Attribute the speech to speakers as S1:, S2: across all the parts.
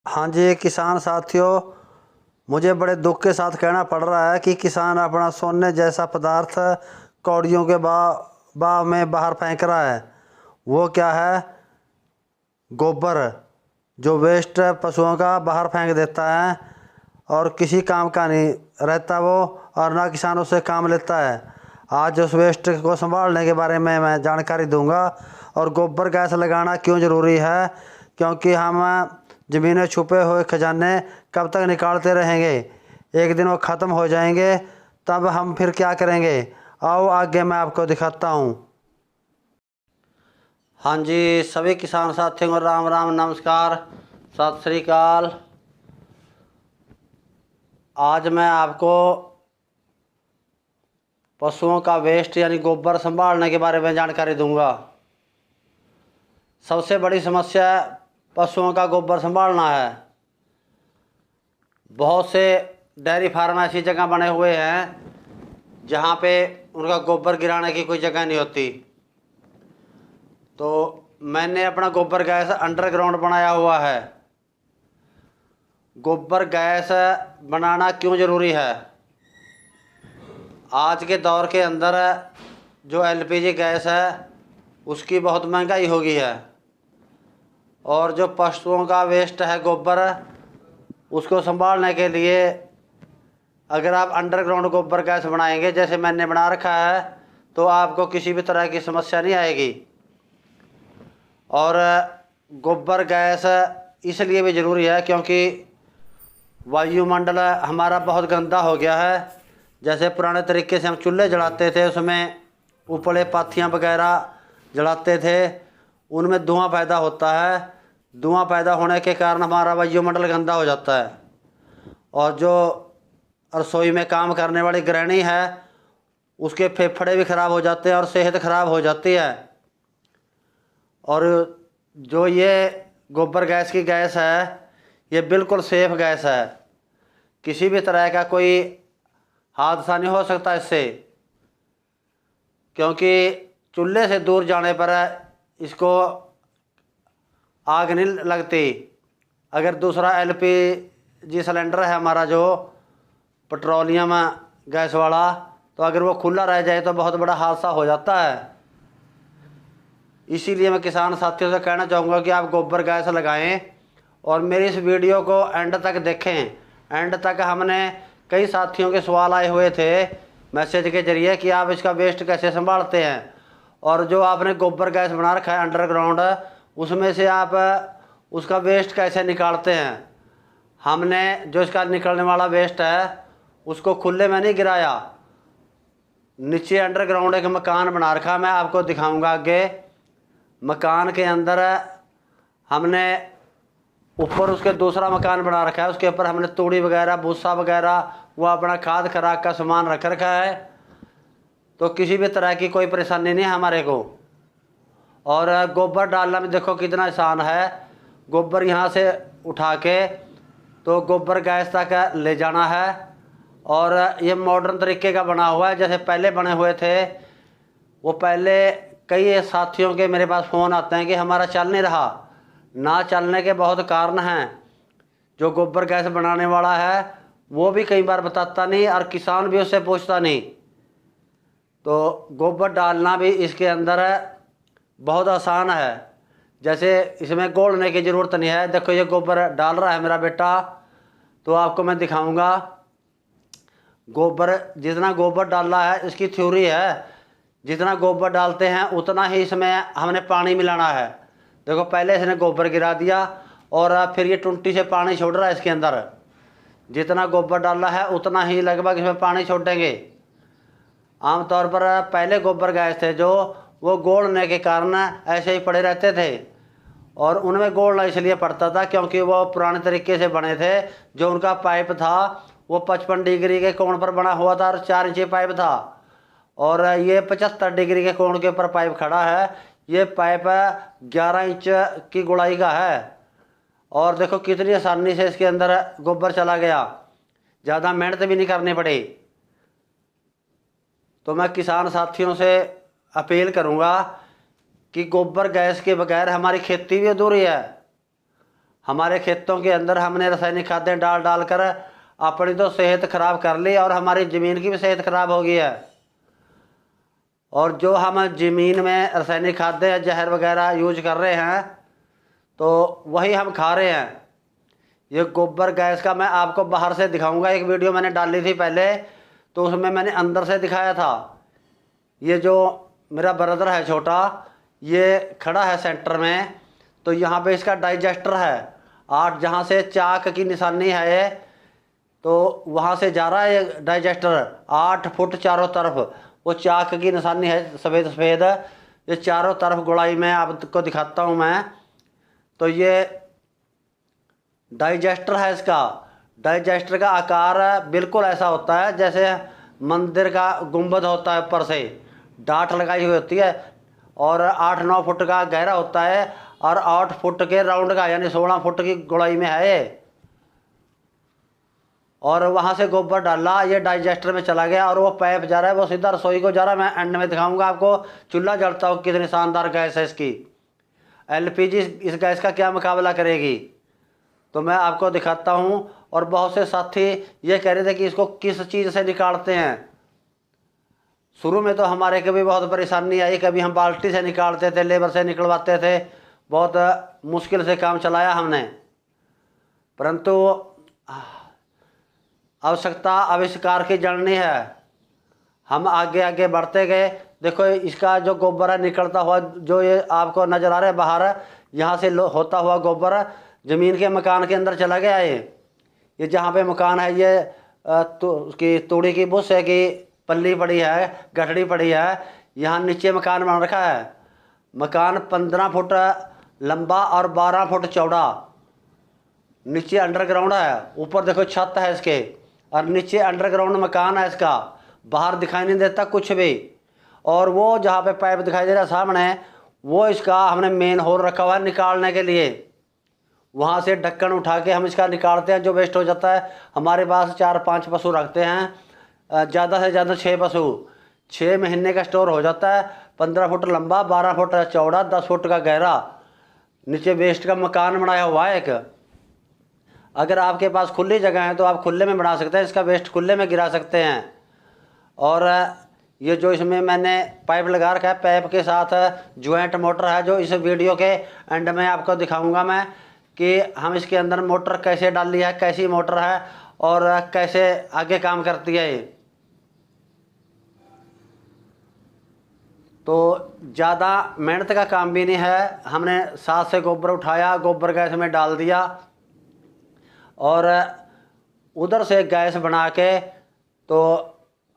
S1: हाँ जी किसान साथियों, मुझे बड़े दुख के साथ कहना पड़ रहा है कि किसान अपना सोने जैसा पदार्थ कौड़ियों के भाव में बाहर फेंक रहा है। वो क्या है? गोबर। जो वेस्ट पशुओं का बाहर फेंक देता है और किसी काम का नहीं रहता वो, और ना किसान उससे काम लेता है। आज उस वेस्ट को संभालने के बारे में मैं जानकारी दूंगा। और गोबर गैस लगाना क्यों ज़रूरी है, क्योंकि हम ज़मीन में छुपे हुए खजाने कब तक निकालते रहेंगे? एक दिन वो ख़त्म हो जाएंगे, तब हम फिर क्या करेंगे? आओ आगे मैं आपको दिखाता हूँ। हाँ जी, सभी किसान साथियों को राम राम, नमस्कार, सत श्री अकाल। आज मैं आपको पशुओं का वेस्ट यानी गोबर संभालने के बारे में जानकारी दूंगा। सबसे बड़ी समस्या पशुओं का गोबर संभालना है। बहुत से डेयरी फार्म ऐसी जगह बने हुए हैं जहाँ पे उनका गोबर गिराने की कोई जगह नहीं होती। तो मैंने अपना गोबर गैस अंडरग्राउंड बनाया हुआ है। गोबर गैस बनाना क्यों ज़रूरी है? आज के दौर के अंदर जो एलपीजी गैस है उसकी बहुत महंगाई हो गई है, और जो पशुओं का वेस्ट है गोबर, उसको संभालने के लिए अगर आप अंडरग्राउंड गोबर गैस बनाएंगे जैसे मैंने बना रखा है, तो आपको किसी भी तरह की समस्या नहीं आएगी। और गोबर गैस इसलिए भी ज़रूरी है क्योंकि वायुमंडल हमारा बहुत गंदा हो गया है। जैसे पुराने तरीके से हम चूल्हे जलाते थे, उसमें उपले पाथियाँ वगैरह जलाते थे, उनमें धुआं पैदा होता है। धुआं पैदा होने के कारण हमारा वायुमंडल गंदा हो जाता है, और जो रसोई में काम करने वाली गृहिणी है उसके फेफड़े भी ख़राब हो जाते हैं और सेहत ख़राब हो जाती है। और जो ये गोबर गैस की गैस है, ये बिल्कुल सेफ़ गैस है। किसी भी तरह का कोई हादसा नहीं हो सकता इससे, क्योंकि चूल्हे से दूर जाने पर इसको आग नहीं लगती। अगर दूसरा एलपीजी सिलेंडर है हमारा जो पेट्रोलियम गैस वाला, तो अगर वो खुला रह जाए तो बहुत बड़ा हादसा हो जाता है। इसीलिए मैं किसान साथियों से कहना चाहूँगा कि आप गोबर गैस लगाएं और मेरी इस वीडियो को एंड तक देखें। एंड तक हमने कई साथियों के सवाल आए हुए थे मैसेज के ज़रिए कि आप इसका वेस्ट कैसे संभालते हैं, और जो आपने गोबर गैस बना रखा है अंडरग्राउंड, उसमें से आप उसका वेस्ट कैसे निकालते हैं। हमने जो इसका निकलने वाला वेस्ट है उसको खुले में नहीं गिराया, नीचे अंडरग्राउंड एक मकान बना रखा, मैं आपको दिखाऊंगा आगे। मकान के अंदर हमने ऊपर उसके दूसरा मकान बना रखा है, उसके ऊपर हमने तूड़ी वगैरह, भूसा वगैरह, वो अपना खाद खराक का सामान रख रखा है। तो किसी भी तरह की कोई परेशानी नहीं है हमारे को। और गोबर डालना भी देखो कितना आसान है। गोबर यहाँ से उठा के तो गोबर गैस तक ले जाना है, और ये मॉडर्न तरीके का बना हुआ है। जैसे पहले बने हुए थे, वो पहले कई साथियों के मेरे पास फ़ोन आते हैं कि हमारा चल नहीं रहा। ना चलने के बहुत कारण हैं। जो गोबर गैस बनाने वाला है वो भी कई बार बताता नहीं, और किसान भी उससे पूछता नहीं। तो गोबर डालना भी इसके अंदर बहुत आसान है। जैसे इसमें घोलने की ज़रूरत नहीं है। देखो ये गोबर डाल रहा है मेरा बेटा, तो आपको मैं दिखाऊंगा। गोबर जितना गोबर डालना है, इसकी थ्योरी है, जितना गोबर डालते हैं उतना ही इसमें हमने पानी मिलाना है। देखो पहले इसने गोबर गिरा दिया और फिर ये टुंटी से पानी छोड़ रहा है इसके अंदर। जितना गोबर डालना है उतना ही लगभग इसमें पानी छोड़ेंगे। आमतौर पर पहले गोबर गैस थे जो, वो गोलने के कारण ऐसे ही पड़े रहते थे, और उनमें गोलना इसलिए पड़ता था क्योंकि वो पुराने तरीके से बने थे। जो उनका पाइप था वो 55 डिग्री के कोण पर बना हुआ था और 4 इंची पाइप था, और ये 75 डिग्री के कोण के ऊपर पाइप खड़ा है। ये पाइप 11 इंच की गुड़ाई का है, और देखो कितनी आसानी से इसके अंदर गोबर चला गया, ज़्यादा मेहनत भी नहीं करनी पड़ी। तो मैं किसान साथियों से अपील करूंगा कि गोबर गैस के बगैर हमारी खेती भी अधूरी है। हमारे खेतों के अंदर हमने रासायनिक खादें डाल डाल कर अपनी तो सेहत खराब कर ली और हमारी ज़मीन की भी सेहत खराब हो गई है। और जो हम ज़मीन में रासायनिक खादें या जहर वगैरह यूज कर रहे हैं तो वही हम खा रहे हैं। ये गोबर गैस का मैं आपको बाहर से दिखाऊंगा। एक वीडियो मैंने डाली थी पहले, तो उसमें मैंने अंदर से दिखाया था। ये जो मेरा ब्रदर है छोटा, ये खड़ा है सेंटर में, तो यहाँ पे इसका डाइजेस्टर है 8, जहाँ से चाक की निशानी है ये, तो वहाँ से जा रहा है ये डाइजेस्टर 8 फुट चारों तरफ। वो चाक की निशानी है सफ़ेद सफ़ेद, ये चारों तरफ गुड़ाई में आपको दिखाता हूँ मैं। तो ये डाइजेस्टर है इसका। डाइजेस्टर का आकार बिल्कुल ऐसा होता है जैसे मंदिर का गुंबद होता है, ऊपर से डाट लगाई हुई होती है, और 8-9 फुट का गहरा होता है और 8 फुट के राउंड का, यानी 16 फुट की गुड़ाई में है ये। और वहाँ से गोबर डाला, ये डाइजेस्टर में चला गया और वो पाइप जा रहा है, वो सीधा रसोई को जा रहा है। मैं एंड में दिखाऊंगा आपको चूल्हा जलता हो कितनी शानदार गैस है इसकी। एलपीजी इस गैस का क्या मुकाबला करेगी, तो मैं आपको दिखाता हूँ। और बहुत से साथी ये कह रहे थे कि इसको किस चीज़ से निकालते हैं। शुरू में तो हमारे कभी बहुत परेशानी आई, कभी हम बाल्टी से निकालते थे, लेबर से निकलवाते थे, बहुत मुश्किल से काम चलाया हमने। परंतु आवश्यकता आविष्कार की जननी है, हम आगे आगे बढ़ते गए। देखो इसका जो गोबर है निकलता हुआ, जो ये आपको नज़र आ रहा है बाहर, यहाँ से होता हुआ गोबर ज़मीन के मकान के अंदर चला गया। ये जहाँ पे मकान है, ये उसकी तूड़ी की बुस है कि पल्ली पड़ी है, गठड़ी पड़ी है, यहाँ नीचे मकान बना रखा है। मकान 15 फुट लंबा और 12 फुट चौड़ा, नीचे अंडरग्राउंड है, ऊपर देखो छत है इसके, और नीचे अंडरग्राउंड मकान है इसका। बाहर दिखाई नहीं देता कुछ भी। और वो जहाँ पे पाइप दिखाई दे रहा है सामने, वो इसका हमने मेन होल रखा हुआ है निकालने के लिए। वहाँ से ढक्कन उठा के हम इसका निकालते हैं जो वेस्ट हो जाता है। हमारे पास 4-5 पशु रखते हैं, ज़्यादा से ज़्यादा 6 पशु, 6 महीने का स्टोर हो जाता है। 15 फुट लंबा, 12 फुट चौड़ा, 10 फुट का गहरा, नीचे वेस्ट का मकान बनाया हुआ है एक। अगर आपके पास खुली जगह है तो आप खुले में बना सकते हैं, इसका वेस्ट खुले में गिरा सकते हैं। और ये जो इसमें मैंने पाइप लगा रखा है, पाइप के साथ ज्वाइंट मोटर है, जो इस वीडियो के एंड में आपको दिखाऊंगा मैं कि हम इसके अंदर मोटर कैसे डाली है, कैसी मोटर है और कैसे आगे काम करती है ये। तो ज़्यादा मेहनत का काम भी नहीं है। हमने साथ से गोबर उठाया, गोबर गैस में डाल दिया और उधर से गैस बना के तो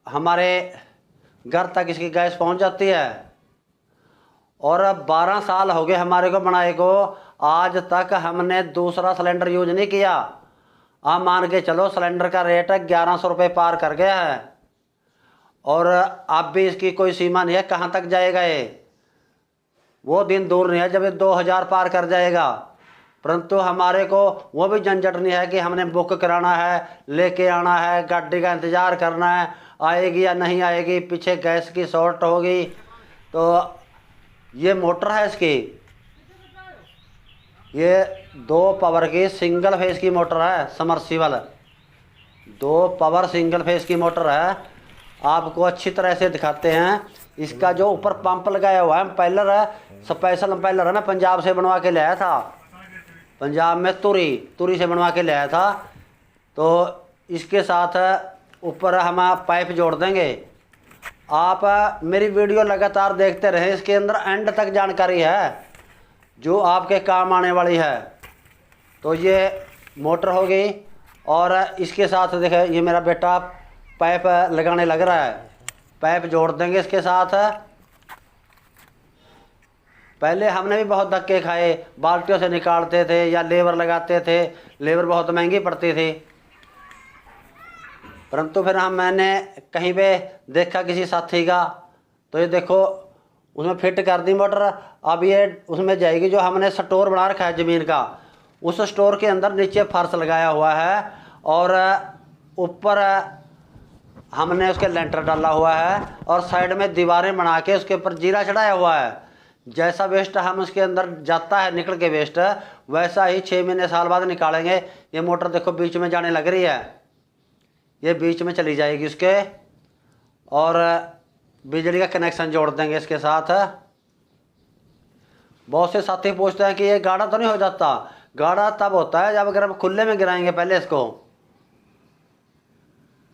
S1: हमारे घर तक इसकी गैस पहुंच जाती है। और 12 साल हो गए हमारे को बनाए को, आज तक हमने दूसरा सिलेंडर यूज नहीं किया। आप मान के चलो सिलेंडर का रेट 1100 रुपये पार कर गया है। और अब भी इसकी कोई सीमा नहीं है कहाँ तक जाएगा ये। वो दिन दूर नहीं है जब ये 2000 पार कर जाएगा। परंतु हमारे को वो भी झंझट नहीं है कि हमने बुक कराना है, लेके आना है, गाड़ी का इंतज़ार करना है, आएगी या नहीं आएगी, पीछे गैस की शॉर्ट होगी। तो ये मोटर है इसकी, ये 2 पावर की सिंगल फेस की मोटर है, समरसीबल 2 पावर सिंगल फेस की मोटर है। आपको अच्छी तरह से दिखाते हैं। इसका जो ऊपर पंप लगाया हुआ है इम्पेलर है, स्पेशल इम्पेलर है, मैं पंजाब से बनवा के लाया था। पंजाब में तुरी से बनवा के लाया था। तो इसके साथ ऊपर हम पाइप जोड़ देंगे। आप मेरी वीडियो लगातार देखते रहें, इसके अंदर एंड तक जानकारी है जो आपके काम आने वाली है। तो ये मोटर हो गई और इसके साथ देखें, ये मेरा बेटा पाइप लगाने लग रहा है। पाइप जोड़ देंगे इसके साथ। पहले हमने भी बहुत धक्के खाए, बाल्टियों से निकालते थे या लेबर लगाते थे, लेबर बहुत महंगी पड़ती थी। परंतु फिर मैंने कहीं पे देखा किसी साथी का, तो ये देखो उसमें फिट कर दी मोटर। अब ये उसमें जाएगी, जो हमने स्टोर बना रखा है ज़मीन का, उस स्टोर के अंदर नीचे फर्श लगाया हुआ है और ऊपर हमने उसके लेंटर डाला हुआ है और साइड में दीवारें बना के उसके ऊपर जीरा चढ़ाया हुआ है। जैसा वेस्ट हम उसके अंदर जाता है निकल के वेस्ट, वैसा ही 6 महीने साल बाद निकालेंगे। ये मोटर देखो बीच में जाने लग रही है, ये बीच में चली जाएगी उसके, और बिजली का कनेक्शन जोड़ देंगे इसके साथ। बहुत से साथी पूछते हैं कि ये गाढ़ा तो नहीं हो जाता। गाढ़ा तब होता है जब अगर हम खुले में गिराएंगे पहले इसको,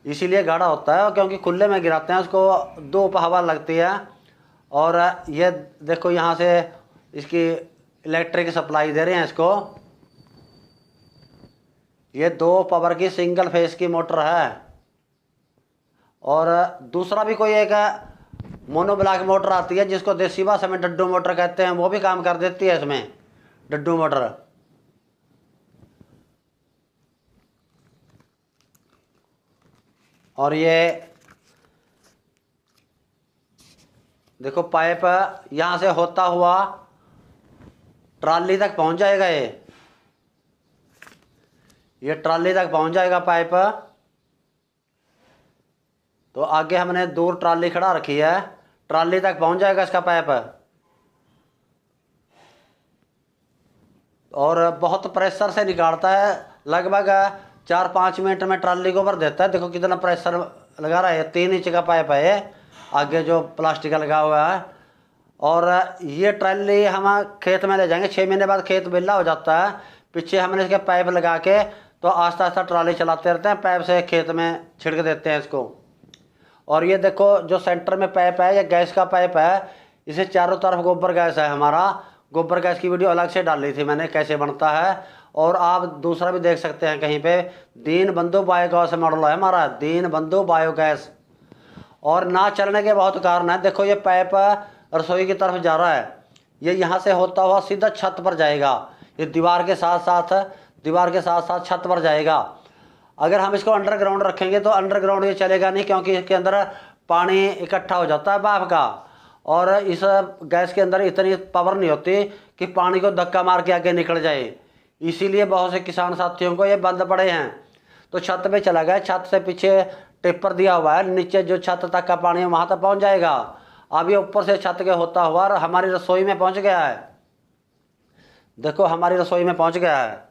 S1: इसीलिए गाढ़ा होता है, क्योंकि खुले में गिराते हैं उसको, धूप हवा लगती है। और ये देखो यहाँ से इसकी इलेक्ट्रिक सप्लाई दे रहे हैं इसको। ये 2 पावर की सिंगल फेस की मोटर है। और दूसरा भी कोई एक मोनोब्लॉक मोटर आती है जिसको देसी भाषा में डड्डू मोटर कहते हैं, वो भी काम कर देती है इसमें, डड्डू मोटर। और ये देखो पाइप यहाँ से होता हुआ ट्राली तक पहुँच जाएगा। ये ट्राली तक पहुँच जाएगा पाइप। तो आगे हमने दूर ट्राली खड़ा रखी है, ट्राली तक पहुँच जाएगा इसका पाइप। और बहुत प्रेशर से निकालता है, लगभग 4-5 मिनट में ट्राली को भर देता है। देखो कितना प्रेशर लगा रहा है। 3 इंच का पाइप है ये, आगे जो प्लास्टिक का लगा हुआ है। और ये ट्राली हम खेत में ले जाएंगे, 6 महीने बाद खेत बेला हो जाता है। पीछे हमने इसके पाइप लगा के तो आस्ता आस्ता ट्राली चलाते रहते हैं, पाइप से खेत में छिड़क देते हैं इसको। और ये देखो जो सेंटर में पाइप है, ये गैस का पाइप है, इसे चारों तरफ गोबर गैस है हमारा। गोबर गैस की वीडियो अलग से डाली थी मैंने, कैसे बनता है। और आप दूसरा भी देख सकते हैं कहीं पे, दीनबंधु बायोगैस मॉडल है हमारा, दीनबंधु बायोगैस। और ना चलने के बहुत कारण है। देखो ये पाइप रसोई की तरफ जा रहा है, ये यहाँ से होता हुआ सीधा छत पर जाएगा। ये दीवार के साथ साथ छत पर जाएगा। अगर हम इसको अंडरग्राउंड रखेंगे तो अंडरग्राउंड ये चलेगा नहीं, क्योंकि इसके अंदर पानी इकट्ठा हो जाता है भाप का। और इस गैस के अंदर इतनी पावर नहीं होती कि पानी को धक्का मार के आगे निकल जाए। इसीलिए बहुत से किसान साथियों को ये बंद पड़े हैं। तो छत पे चला गया, छत से पीछे टिप्पर दिया हुआ है, नीचे जो छत तक का पानी है वहाँ तक पहुँच जाएगा। अब ये ऊपर से छत के होता हुआ हमारी रसोई में पहुँच गया है। देखो हमारी रसोई में पहुँच गया है।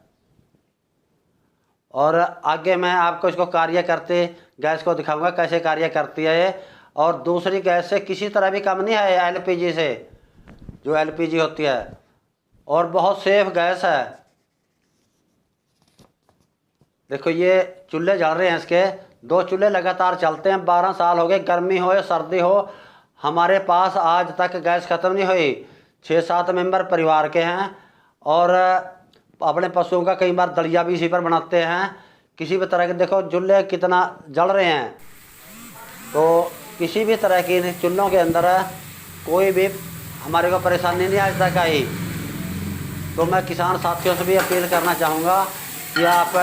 S1: और आगे मैं आपको इसको कार्य करते गैस को दिखाऊंगा कैसे कार्य करती है ये। और दूसरी गैस से किसी तरह भी कम नहीं है, एलपीजी से, जो एलपीजी होती है। और बहुत सेफ गैस है। देखो ये चूल्हे जल रहे हैं, इसके 2 चूल्हे लगातार चलते हैं। 12 साल हो गए, गर्मी हो या सर्दी हो, हमारे पास आज तक गैस ख़त्म नहीं हुई। 6-7 मेंबर परिवार के हैं। और अपने पशुओं का कई बार दलिया भी इसी पर बनाते हैं। किसी भी तरह के देखो चूल्हे कितना जल रहे हैं। तो किसी भी तरह की चूल्हों के अंदर कोई भी हमारे को परेशानी नहीं आज तक आई। तो मैं किसान साथियों से भी अपील करना चाहूँगा कि आप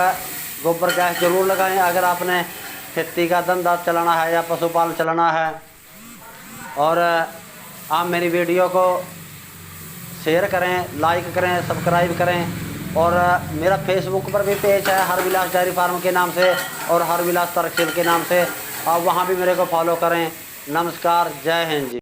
S1: गोबर गैस ज़रूर लगाएं अगर आपने खेती का धंधा चलाना है या पशुपालन चलाना है। और आप मेरी वीडियो को शेयर करें, लाइक करें, सब्सक्राइब करें। और मेरा फेसबुक पर भी पेज है हरविलास डेयरी फार्म के नाम से और हरविलास तरकशील के नाम से, आप वहाँ भी मेरे को फॉलो करें। नमस्कार, जय हिंद जी।